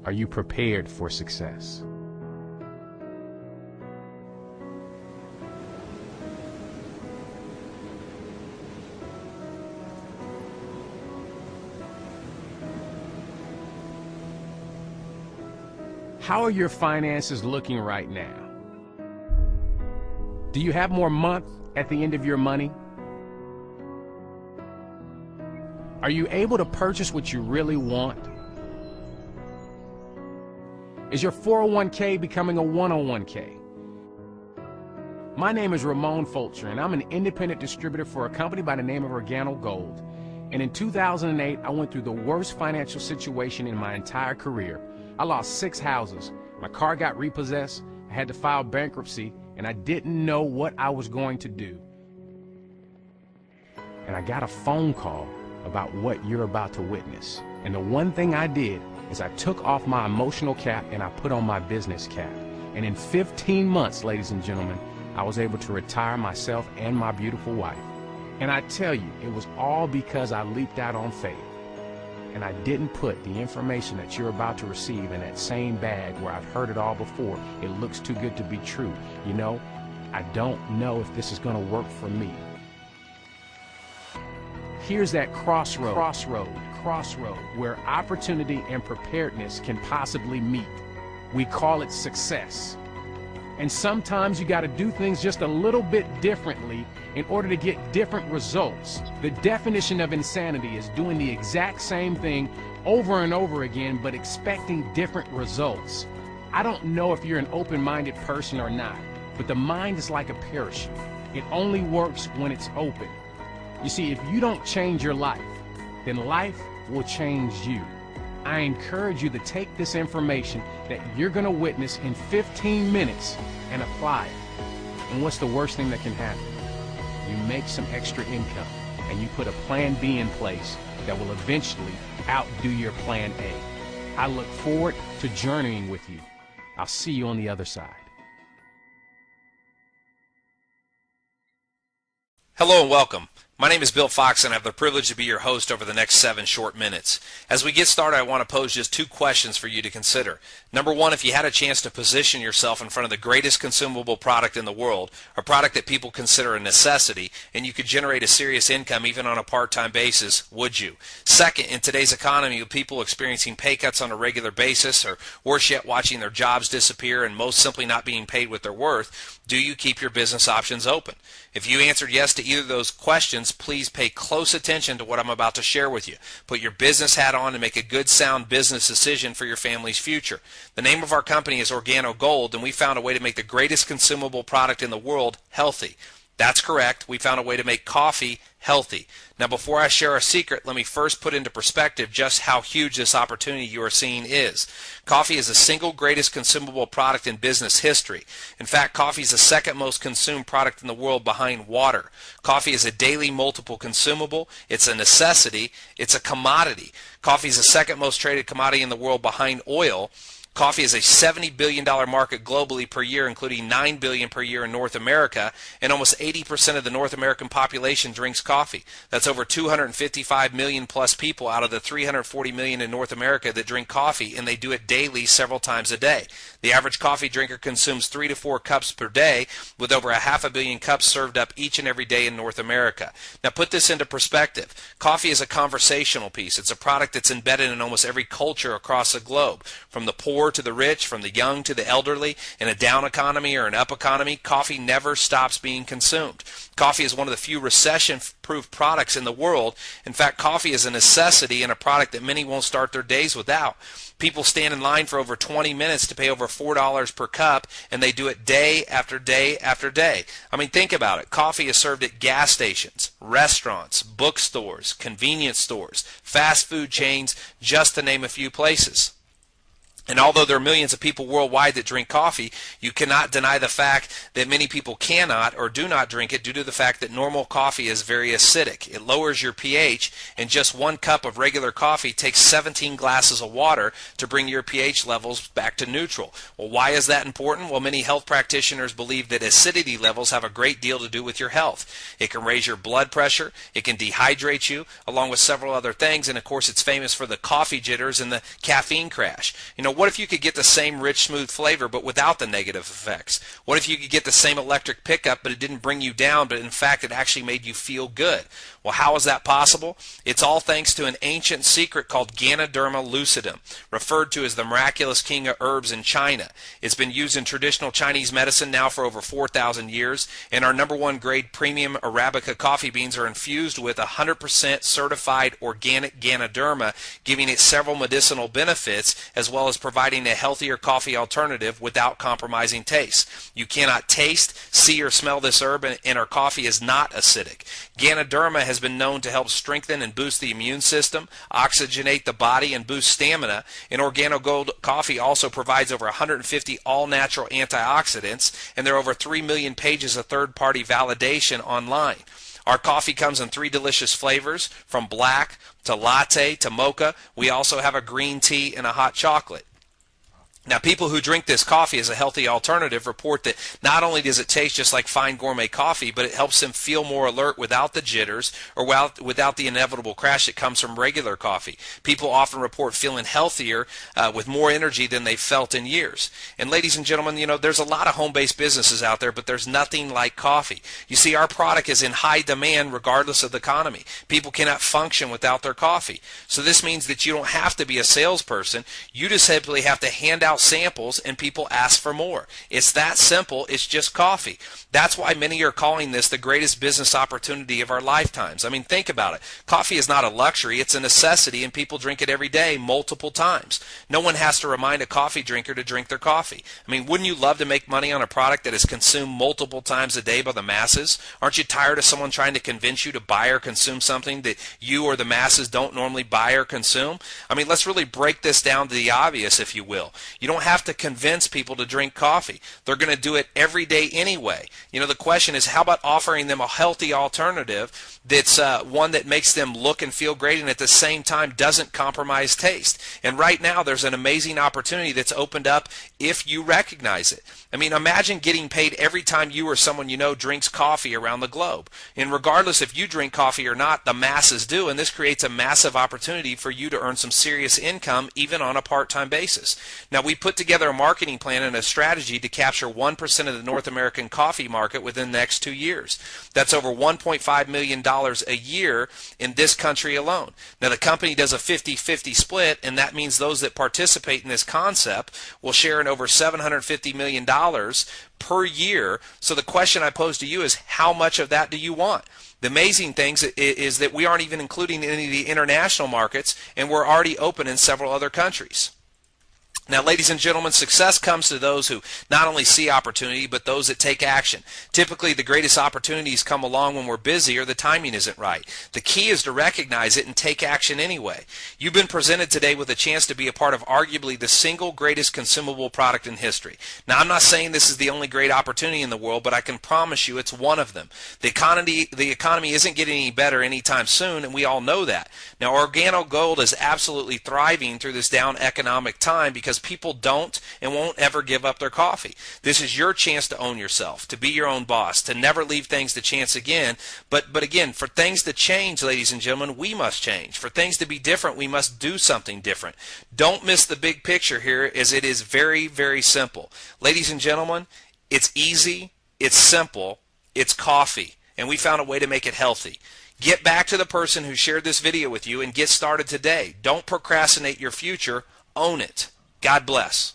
Are you prepared for success? How are your finances looking right now? Do you have more month at the end of your money? Are you able to purchase what you really want? Is your 401k becoming a 101k? My name is Ramon Fulcher, and I'm an independent distributor for a company by the name of Organo Gold. And in 2008, I went through the worst financial situation in my entire career. I lost 6 houses. My car got repossessed. I had to file bankruptcy, and I didn't know what I was going to do. And I got a phone call about what you're about to witness. And the one thing I did is I took off my emotional cap and I put on my business cap. And in 15 months, ladies and gentlemen, I was able to retire myself and my beautiful wife. And I tell you, it was all because I leaped out on faith. And I didn't put the information that you're about to receive in that same bag where I've heard it all before. It looks too good to be true. You know, I don't know if this is going to work for me. Here's that crossroad where opportunity and preparedness can possibly meet. We call it success. And sometimes you got to do things just a little bit differently in order to get different results. The definition of insanity is doing the exact same thing over and over again, but expecting different results. I don't know if you're an open-minded person or not, but the mind is like a parachute. It only works when it's open. You see, if you don't change your life, then life will change you. I encourage you to take this information that you're going to witness in 15 minutes and apply it. And what's the worst thing that can happen? You make some extra income and you put a plan B in place that will eventually outdo your plan A. I look forward to journeying with you. I'll see you on the other side. Hello and welcome. My name is Bill Fox, and I have the privilege to be your host over the next 7 short minutes. As we get started, I want to pose just 2 questions for you to consider. Number 1, if you had a chance to position yourself in front of the greatest consumable product in the world, a product that people consider a necessity, and you could generate a serious income even on a part-time basis, would you? Second, in today's economy, with people experiencing pay cuts on a regular basis, or worse yet, watching their jobs disappear and most simply not being paid what they're worth, do you keep your business options open? If you answered yes to either of those questions, please pay close attention to what I'm about to share with you. Put your business hat on and make a good, sound business decision for your family's future. The name of our company is Organo Gold, and we found a way to make the greatest consumable product in the world healthy. That's correct. We found a way to make coffee healthy. Now, before I share our secret, let me first put into perspective just how huge this opportunity you are seeing is. Coffee is the single greatest consumable product in business history. In fact, coffee is the second most consumed product in the world behind water. Coffee is a daily multiple consumable. It's a necessity. It's a commodity. Coffee is the second most traded commodity in the world behind oil. Coffee is a $70 billion market globally per year, including $9 billion per year in North America, and almost 80% of the North American population drinks coffee. That's over 255 million plus people out of the 340 million in North America that drink coffee, and they do it daily several times a day. The average coffee drinker consumes 3 to 4 cups per day, with over 500 million cups served up each and every day in North America. Now put this into perspective. Coffee is a conversational piece. It's a product that's embedded in almost every culture across the globe, from the poor to the rich, from the young to the elderly. In a down economy or an up economy, coffee never stops being consumed. Coffee is one of the few recession-proof products in the world. In fact, coffee is a necessity and a product that many won't start their days without. People stand in line for over 20 minutes to pay over $4 per cup, and they do it day after day after day. I mean, think about it. Coffee is served at gas stations, restaurants, bookstores, convenience stores, fast food chains, just to name a few places. And although there are millions of people worldwide that drink coffee, you cannot deny the fact that many people cannot or do not drink it due to the fact that normal coffee is very acidic. It lowers your pH, and just 1 cup of regular coffee takes 17 glasses of water to bring your pH levels back to neutral. Well, why is that important? Well, many health practitioners believe that acidity levels have a great deal to do with your health. It can raise your blood pressure, it can dehydrate you, along with several other things, and of course it's famous for the coffee jitters and the caffeine crash. What if you could get the same rich, smooth flavor but without the negative effects? What if you could get the same electric pickup but it didn't bring you down, but in fact it actually made you feel good? Well, how is that possible? It's all thanks to an ancient secret called Ganoderma lucidum, referred to as the miraculous king of herbs in China. It's been used in traditional Chinese medicine now for over 4,000 years, and our #1 grade premium Arabica coffee beans are infused with 100% certified organic Ganoderma, giving it several medicinal benefits as well as providing a healthier coffee alternative without compromising taste. You cannot taste, see, or smell this herb, and our coffee is not acidic. Ganoderma has been known to help strengthen and boost the immune system, oxygenate the body, and boost stamina. And Organo Gold coffee also provides over 150 all-natural antioxidants, and there are over 3 million pages of third-party validation online. Our coffee comes in 3 delicious flavors, from black to latte to mocha. We also have a green tea and a hot chocolate. Now, people who drink this coffee as a healthy alternative report that not only does it taste just like fine gourmet coffee, but it helps them feel more alert without the jitters or without the inevitable crash that comes from regular coffee. People often report feeling healthier with more energy than they've felt in years. And ladies and gentlemen, there's a lot of home-based businesses out there, but there's nothing like coffee. You see, our product is in high demand regardless of the economy. People cannot function without their coffee. So this means that you don't have to be a salesperson. You just simply have to hand out samples and people ask for more. It's that simple. It's just coffee. That's why many are calling this the greatest business opportunity of our lifetimes. I mean, think about it. Coffee is not a luxury. It's a necessity, and people drink it every day multiple times. No one has to remind a coffee drinker to drink their coffee. I mean, wouldn't you love to make money on a product that is consumed multiple times a day by the masses? Aren't you tired of someone trying to convince you to buy or consume something that you or the masses don't normally buy or consume? I mean, let's really break this down to the obvious, if you will. You don't have to convince people to drink coffee. They're going to do it every day anyway. The question is, how about offering them a healthy alternative that's one that makes them look and feel great and at the same time doesn't compromise taste? And right now there's an amazing opportunity that's opened up if you recognize it. I mean, imagine getting paid every time you or someone you know drinks coffee around the globe. And regardless if you drink coffee or not, the masses do, and this creates a massive opportunity for you to earn some serious income even on a part-time basis. Now, we put together a marketing plan and a strategy to capture 1% of the North American coffee market within the next 2 years. That's over $1.5 million a year in this country alone. Now, the company does a 50-50 split, and that means those that participate in this concept will share in over $750 million per year. So the question I pose to you is, how much of that do you want? The amazing thing is that we aren't even including any of the international markets, and we're already open in several other countries. Now, ladies and gentlemen, success comes to those who not only see opportunity, but those that take action. Typically, the greatest opportunities come along when we're busy or the timing isn't right. The key is to recognize it and take action anyway. You've been presented today with a chance to be a part of arguably the single greatest consumable product in history. Now, I'm not saying this is the only great opportunity in the world, but I can promise you it's one of them. The economy isn't getting any better anytime soon, and we all know that. Now, Organo Gold is absolutely thriving through this down economic time because people don't and won't ever give up their coffee. This is your chance to own yourself, to be your own boss, to never leave things to chance again. But again, for things to change, ladies and gentlemen, we must change. For things to be different, we must do something different. Don't miss the big picture here, as it is very, very simple. Ladies and gentlemen, it's easy, it's simple, it's coffee, and we found a way to make it healthy. Get back to the person who shared this video with you and get started today. Don't procrastinate your future, own it. God bless.